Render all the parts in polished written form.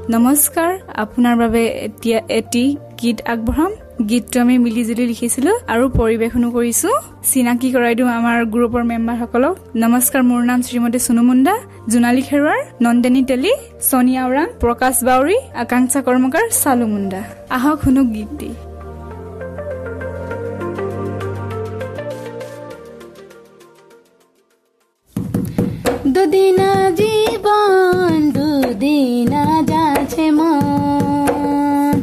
নমস্কাৰ আপোনাৰ বাবে এটি গীত আগবঢ়াম গীতটো আমি মিলিজুলি লিখিছিলো আৰু পৰিবেশনো কৰিছো চিনাকি কৰাই দিও আমাৰ গ্ৰুপৰ মেম্বাৰসকলক নমস্কাৰ মোৰ নাম শ্ৰীমতী সুনু মুণ্ডা জুনালী খেৰুৱাৰ নন্দিনী তেলি সোনিয়া ওৰাং প্ৰকাশ বাউৰী আকাংক্ষা কৰ্মকাৰ সালু মুণ্ডা আহক শুনো গীতটি দুদিনা জীবন দুদিনা যাচ্ছে মন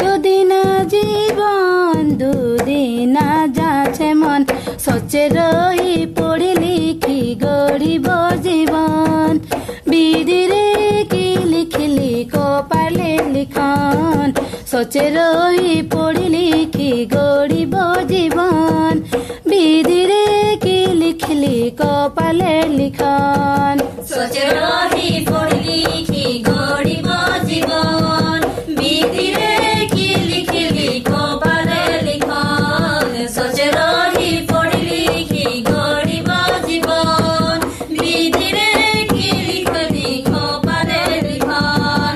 দুদিনা জীবন দুদিনা যাচ্ছে মন সচে রহি পড়ি লিখি গড়িব জীবন বিধিরে কি লিখিলি কপালে লিখন সচে রহি পড়ি লিখি গড়িব জীবন বিধিরে কি লিখিলি কপালে লিখন সচে রহি পড়ি লিখি গড়িব জীবন বিধিরে কি লিখিলি কপালে লিখন সচে রহি পড়ি লিখি গড়িব জীবন বিধিরে কি লিখিলি কপালে লিখন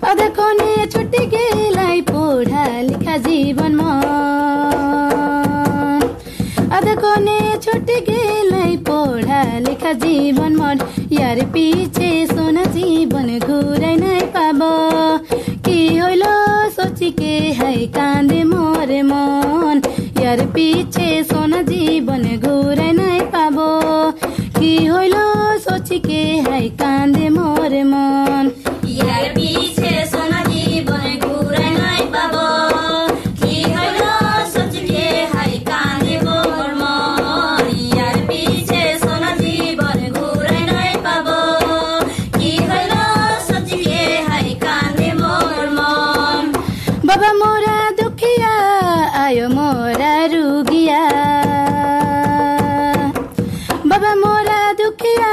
অদকনে ছুটি গেলাই পড়া লিখা জীবন মন অদকনে ছুটি গেলাই পড়া লিখা জীবন মন ইয়ার পিছে সোনা জীবন ঘুরাই নাই পাব কি হইল সচিকে হাই কান্দে মোরে মন ইয়ার পিছে সোনা জীবন ঘুরাই নাই পাব কি হইল সচিকে হাই কান্দে মোরে মন ইয়ার পিছে সোনা জীবন ঘুরাই নাই পাব কি হইল সচিকে হাই কান্দে মোর মন ইয়ার পিছে সোনা জীবন ঘুরাই নাই পাব কি হইল সচিকে হাই কান্দে মোর মন বাবা মোরা দুখিয়া আয়ো মোরা রুগিয়া বাবা মোরা দুখিয়া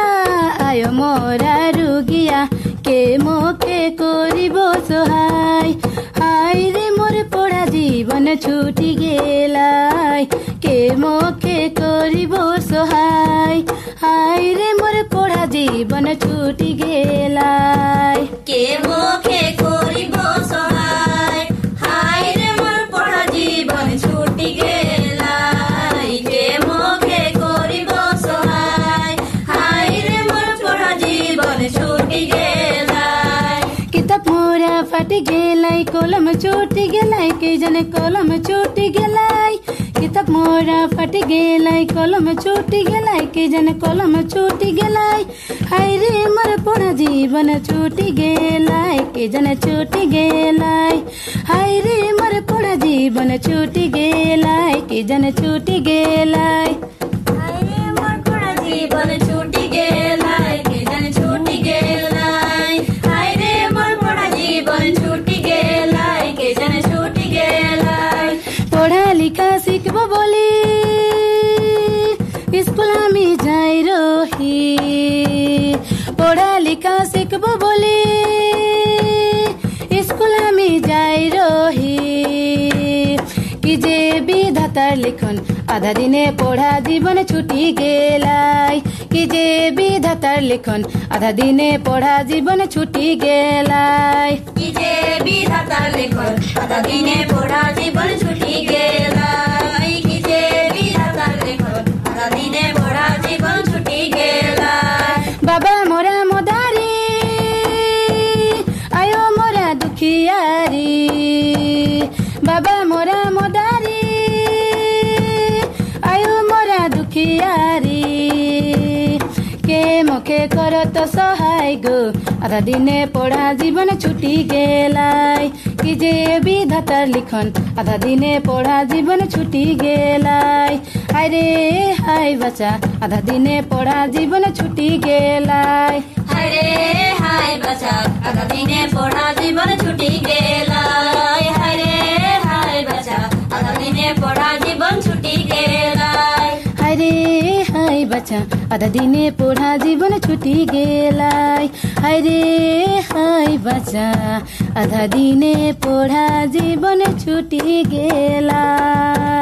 আয়ো মোরা রুগিয়া কে মোকে করিব সহায় হাই রে মোর পড়া জীবন ছুটি গেলাই কে মোকে করিব সহায় হাই রে মোর পড়া জীবন ছুটি গেলাই কে মুখে করিব সহায় হাই রে মোর পড়া জীবন ছুটি গেলাই কে মুখে করিব সহায় হাই রে মোর পড়া জীবন ছুটি গেলাই কিতাব মোরা ফাটি গেলাই কলম ছুটি গেলাই কে জানে কলম ছুটি গেলাই কিতাব মোরা ফাটি গেলাই কলম ছুটি গেলাই কে জানে কলম ছুটি গেলাই হাই রে মোর পড়া জীবন ছুটি গেলাই কে জানে ছুটি গেলাই হাই রে মোর পড়া জীবন ছুটি গেলাই কে জানে ছুটি গেলাই হাই রে মোর পড়া জীবন ছুটি গেলাই কে জানে ছুটি গেলাই হাই রে মোর পড়া জীবন ছুটি গেলাই কে জানে ছুটি গেলাই পড়া লিখা শিখব বলি স্কুল আমি যাই রহি পড়া লিখা শিখব বলি স্কুল আমি যাই রহি কি যে বিধাতার লিখন আধা দিনে পড়া জীবন ছুটি গেলাই কি যে বিধাতার লিখন আধা দিনে পড়া জীবন ছুটি গেলাই কি যে বিধাতার লেখন আধা দিনে পড়া জীবন ছুটি গেলাই কি যে বিধাতার লেখন আধা দিনে পড়া জীবন ছুটি গেলাই বাবা মোরা মোদারি আয়ো মোরা দুখিয়ারি বাবা মোরা মোদারি আয়ো মোরা দুখিয়ারি কে মুখে করত সহায় গো আধা দিনে পড়া জীবন ছুটি গেলাই কি যে বিধাতার লিখন আধা দিনে পড়া জীবন ছুটি গেলাই হায় রে হাই বাচ্চা আধা দিনে পড়া জীবন ছুটি গেলাই হায় রে হায় বাছা আধা দিনে পড়া জীবন ছুটি গেলাই হায় রে হায় বাছা আধা দিনে পড়া জীবন ছুটি গেলাই হায় রে হাই বাচ্চা আধা দিনে পড়া জীবন ছুটি গেলাই হায় রে হাই বাচ্চা আধা দিনে পড়া জীবন ছুটি গেলাই